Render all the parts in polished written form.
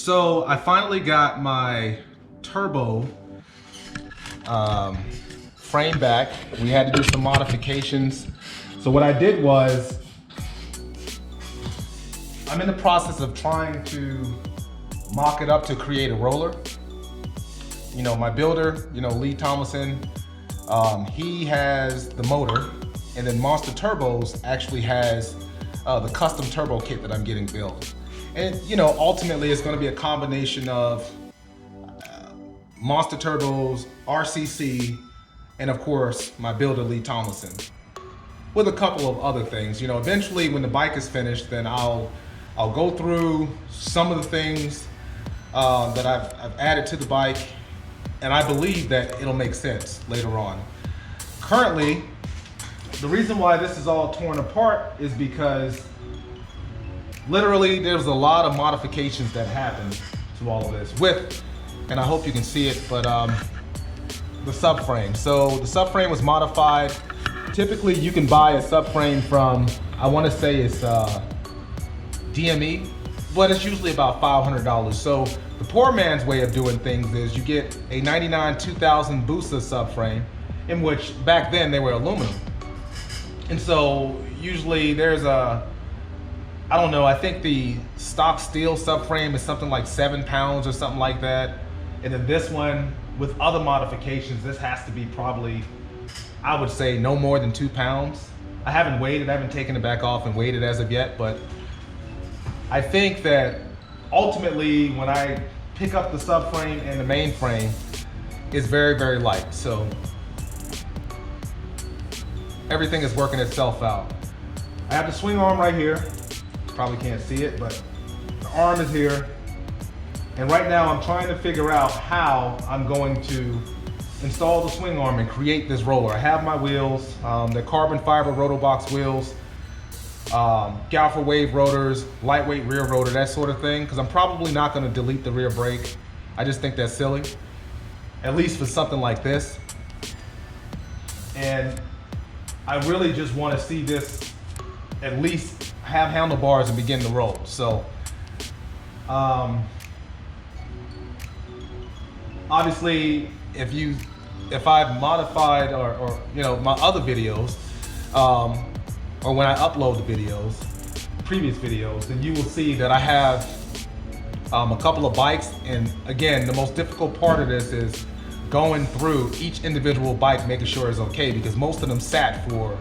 So I finally got my turbo frame back. We had to do some modifications. So what I did was, I'm in the process of trying to mock it up to create a roller. You know, my builder, Lee Tomlinson, he has the motor, and then Monster Turbos actually has the custom turbo kit that I'm getting built. And ultimately it's going to be a combination of Monster Turbos, RCC, and of course my builder Lee Tomlinson, with a couple of other things. Eventually when the bike is finished, then I'll go through some of the things that I've added to the bike, and I believe that it'll make sense later on. Currently, the reason why this is all torn apart is because literally there's a lot of modifications that happened to all of this with, and I hope you can see it, but the subframe. So the subframe was modified. Typically you can buy a subframe from, I want to say it's DME, but it's usually about $500. So the poor man's way of doing things is you get a 99 2000 Busa subframe, in which back then they were aluminum. And so usually there's I don't know, I think the stock steel subframe is something like 7 pounds or something like that. And then this one, with other modifications, this has to be probably, I would say, no more than 2 pounds. I haven't weighed it, I haven't taken it back off and weighed it as of yet, but I think that ultimately when I pick up the subframe and the main frame, it's very, very light. So everything is working itself out. I have the swing arm right here. Probably can't see it, but the arm is here. And right now I'm trying to figure out how I'm going to install the swing arm and create this roller. I have my wheels, they're carbon fiber Rotobox wheels, Galfer wave rotors, lightweight rear rotor, that sort of thing, because I'm probably not going to delete the rear brake. I just think that's silly, at least for something like this. And I really just want to see this at least have handlebars and begin to roll. So obviously if I've modified or my other videos, or when I upload the videos, previous videos, then you will see that I have a couple of bikes. And again, the most difficult part of this is going through each individual bike, making sure it's okay, because most of them sat for,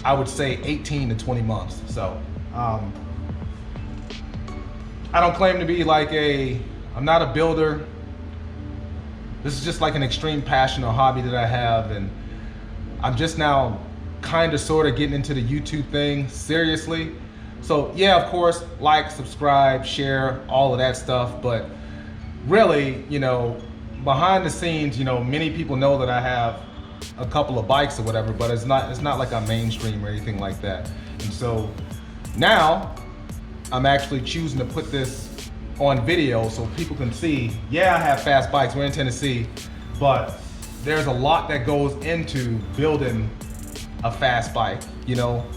I would say, 18 to 20 months. So I don't claim to be like I'm not a builder. This is just like an extreme passion or hobby that I have, and I'm just now kind of sort of getting into the YouTube thing seriously. So yeah, of course, like, subscribe, share, all of that stuff, but really, behind the scenes, many people know that I have a couple of bikes or whatever, but it's not like I'm mainstream or anything like that. And so now I'm actually choosing to put this on video so people can see, yeah, I have fast bikes, we're in Tennessee, but there's a lot that goes into building a fast bike.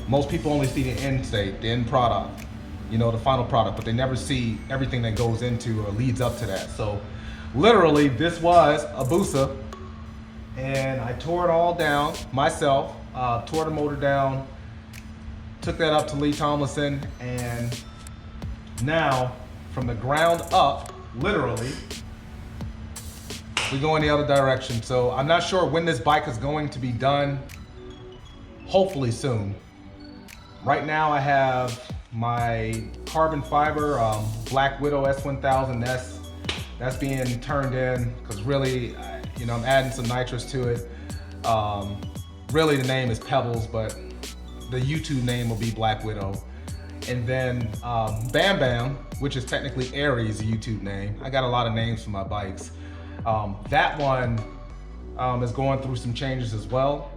Most people only see the end state, the end product, the final product, but they never see everything that goes into or leads up to that. So literally, this was a Busa, and I tore it all down myself, tore the motor down, took that up to Lee Tomlinson, and now from the ground up, literally, we go in the other direction. So I'm not sure when this bike is going to be done. Hopefully soon. Right now I have my carbon fiber Black Widow S1000. That's being turned in because really, I'm adding some nitrous to it. Really the name is Pebbles, but the YouTube name will be Black Widow. And then Bam Bam, which is technically Aries, the YouTube name. I got a lot of names for my bikes. That one is going through some changes as well.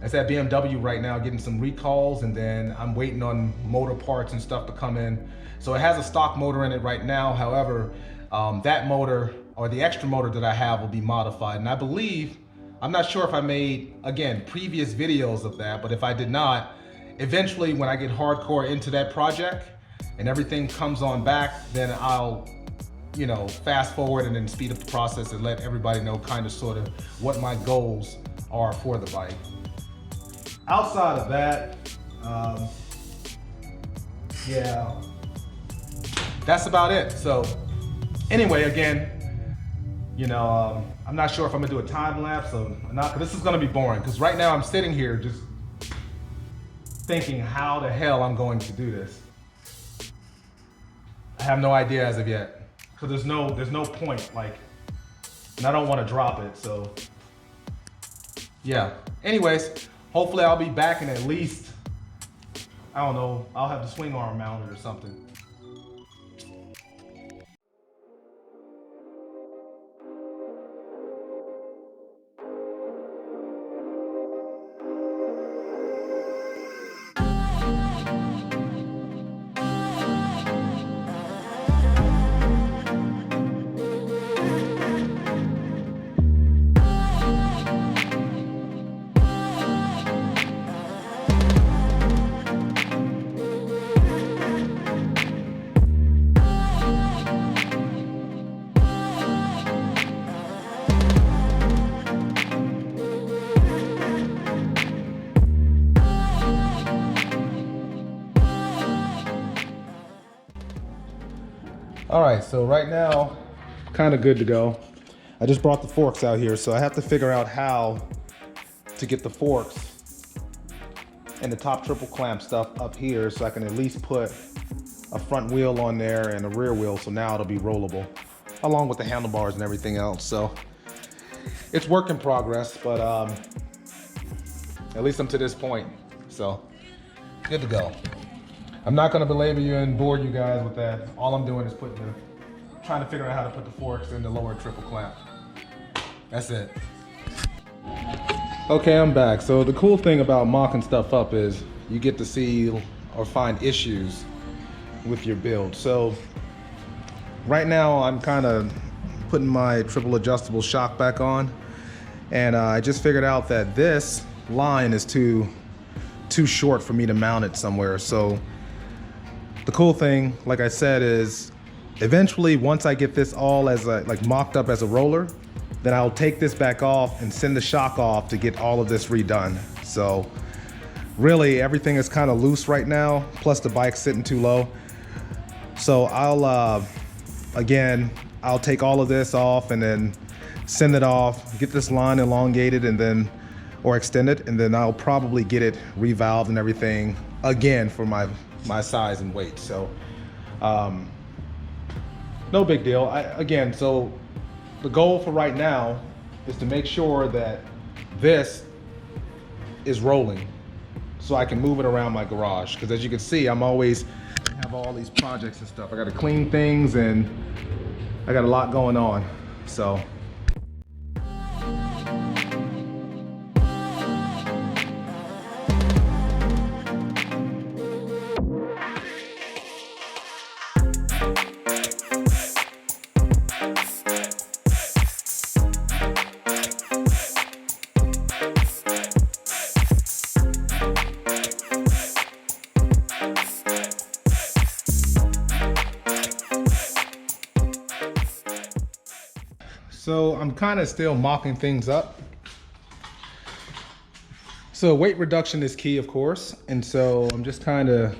It's at BMW right now getting some recalls, and then I'm waiting on motor parts and stuff to come in. So it has a stock motor in it right now. However, that motor, or the extra motor that I have, will be modified. And I believe, I'm not sure if I made, again, previous videos of that, but if I did not, eventually when I get hardcore into that project and everything comes on back, then I'll you know, fast forward and then speed up the process and let everybody know kind of sort of what my goals are for the bike. Outside of that, yeah, that's about it. So anyway, again, you know, I'm not sure if I'm gonna do a time lapse or not, but this is gonna be boring because right now I'm sitting here just thinking how the hell I'm going to do this. I have no idea as of yet, because there's no point, like, and I don't want to drop it, so yeah. Anyways, hopefully I'll be back in at least, I don't know, I'll have the swing arm mounted or something. All right, so right now, kind of good to go. I just brought the forks out here, so I have to figure out how to get the forks and the top triple clamp stuff up here so I can at least put a front wheel on there and a rear wheel, so now it'll be rollable, along with the handlebars and everything else. So it's work in progress, but at least I'm to this point, so good to go. I'm not gonna belabor you and bore you guys with that. All I'm doing is trying to figure out how to put the forks in the lower triple clamp. That's it. Okay, I'm back. So the cool thing about mocking stuff up is you get to see or find issues with your build. So right now I'm kind of putting my triple adjustable shock back on, and I just figured out that this line is too short for me to mount it somewhere. So the cool thing, like I said, is eventually once I get this all as like mocked up as a roller, then I'll take this back off and send the shock off to get all of this redone. So really everything is kind of loose right now, plus the bike's sitting too low. So I'll take all of this off and then send it off, get this line elongated and then, or extended, and then I'll probably get it revalved and everything again for my size and weight. So no big deal. So the goal for right now is to make sure that this is rolling so I can move it around my garage, because as you can see, I'm always have all these projects and stuff. I got to clean things and I got a lot going on. So I'm kind of still mocking things up. So weight reduction is key, of course. And so I'm just kind of,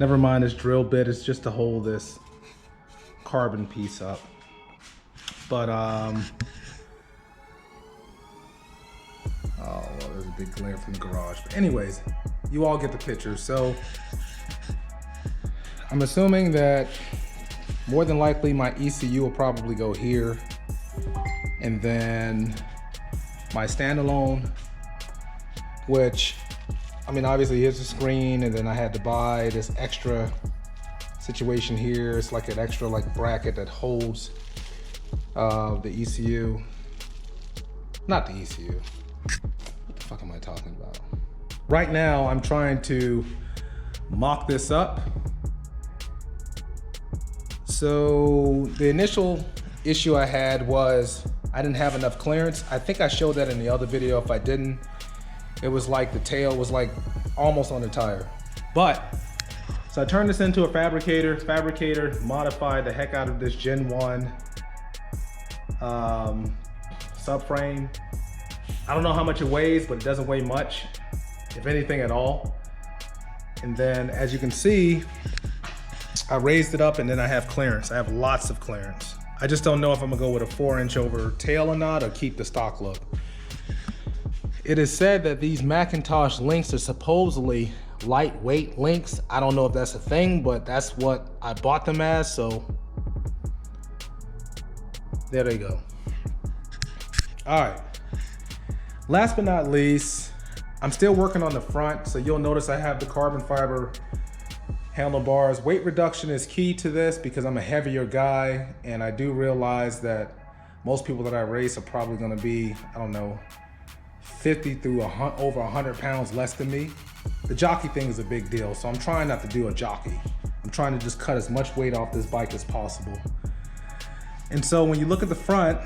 never mind this drill bit, it's just to hold this carbon piece up. But, oh, well, there's a big glare from the garage. But anyways, you all get the picture. So I'm assuming that more than likely my ECU will probably go here. And then my standalone, which, I mean, obviously here's the screen, and then I had to buy this extra situation here. It's like an extra bracket that holds the ECU. Not the ECU. What the fuck am I talking about? Right now, I'm trying to mock this up. So the initial issue I had was I didn't have enough clearance. I think I showed that in the other video. If I didn't, it was like the tail was like almost on the tire. But So I turned this into a fabricator. Fabricator modified the heck out of this Gen 1 subframe. I don't know how much it weighs, but it doesn't weigh much, if anything at all. And then as you can see, I raised it up and then I have clearance. I have lots of clearance. I just don't know if I'm gonna go with a 4-inch over tail or not, or keep the stock look. It is said that these Macintosh links are supposedly lightweight links. I don't know if that's a thing, but that's what I bought them as, so there they go. All right, last but not least, I'm still working on the front, so you'll notice I have the carbon fiber handlebars. Weight reduction is key to this because I'm a heavier guy, and I do realize that most people that I race are probably gonna be, I don't know, 50 through over 100 pounds less than me. The jockey thing is a big deal, so I'm trying not to do a jockey. I'm trying to just cut as much weight off this bike as possible. And so when you look at the front,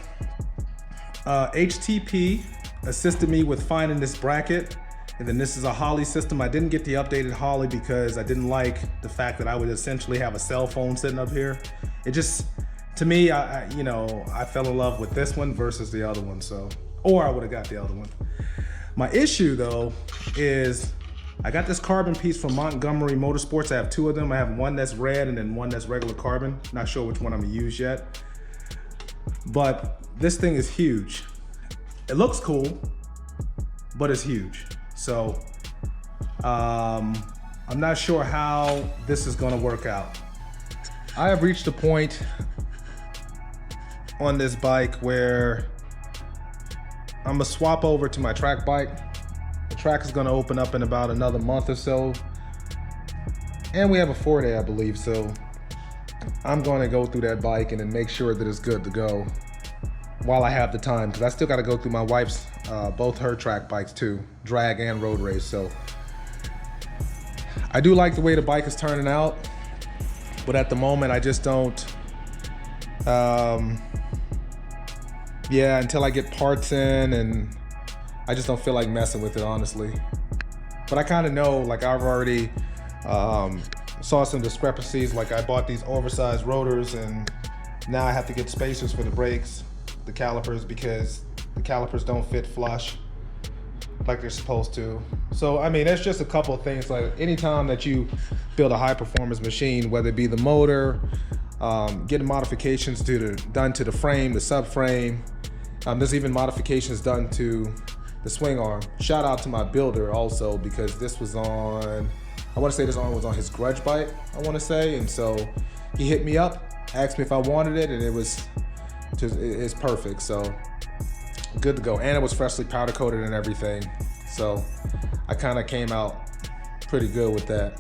HTP assisted me with finding this bracket, and then this is a Holley system. I didn't get the updated Holley because I didn't like the fact that I would essentially have a cell phone sitting up here. It just, to me, I fell in love with this one versus the other one, so, or I would have got the other one. My issue though is I got this carbon piece from Montgomery Motorsports. I have two of them. I have one that's red and then one that's regular carbon. Not sure which one I'm gonna use yet. But this thing is huge. It looks cool, but it's huge. So I'm not sure how this is gonna work out. I have reached a point on this bike where I'm gonna swap over to my track bike. The track is gonna open up in about another month or so. And we have a 4-day, I believe, so I'm gonna go through that bike and then make sure that it's good to go while I have the time, because I still gotta go through my wife's, both her track bikes too, drag and road race. So I do like the way the bike is turning out, but at the moment I just don't, yeah, until I get parts in, and I just don't feel like messing with it, honestly. But I kind of know, like I've already saw some discrepancies. Like I bought these oversized rotors and now I have to get spacers for the brakes, the calipers, because the calipers don't fit flush like they're supposed to. So, I mean, there's just a couple of things. Like anytime that you build a high performance machine, whether it be the motor, getting modifications done to the frame, the subframe, there's even modifications done to the swing arm. Shout out to my builder also, because this was on, I want to say this arm was on his grudge bike, I want to say. And so he hit me up, asked me if I wanted it, and it's perfect. So good to go. And it was freshly powder coated and everything. So I kind of came out pretty good with that.